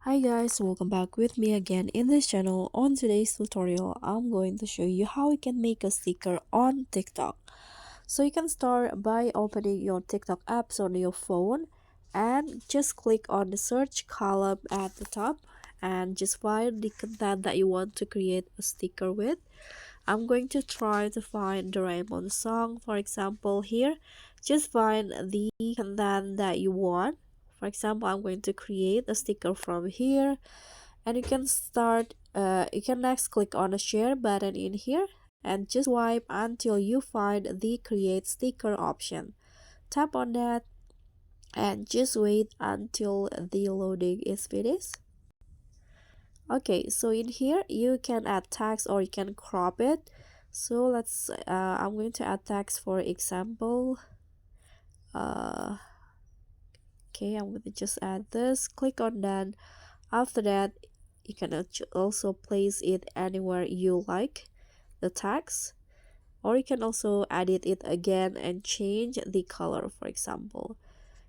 Hi guys, welcome back with me again in this channel. On today's tutorial, I'm going to show you how you can make a sticker on TikTok. So you can start by opening your TikTok apps on your phone and just click on the search column at the top and just find the content that you want to create a sticker with. I'm going to try to find Doraemon song, for example. Here just find the content that you want. For example, I'm going to create a sticker from here, and you can next click on the share button in here and just swipe until you find the create sticker option. Tap on that and just wait until the loading is finished. Okay, so in here you can add text or you can crop it. So I'm going to add text, for example. Okay, I'm going to just add this, click on done. After that, you can also place it anywhere you like the text, or you can also edit it again and change the color. For example,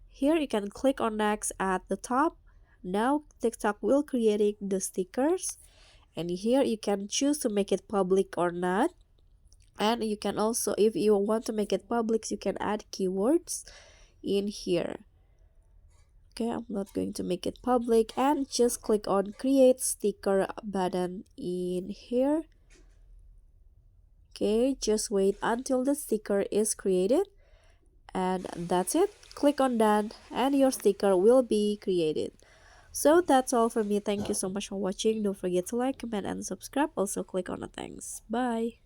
here you can click on next at the top. Now TikTok will creating the stickers, and here you can choose to make it public or not. And you can also, if you want to make it public, you can add keywords in here. Okay, I'm not going to make it public, and just click on create sticker button in here. Okay, just wait until the sticker is created, and that's it. Click on done and your sticker will be created. So that's all for me. Thank you so much for watching. Don't forget to like, comment, and subscribe. Also click on the thanks. Bye.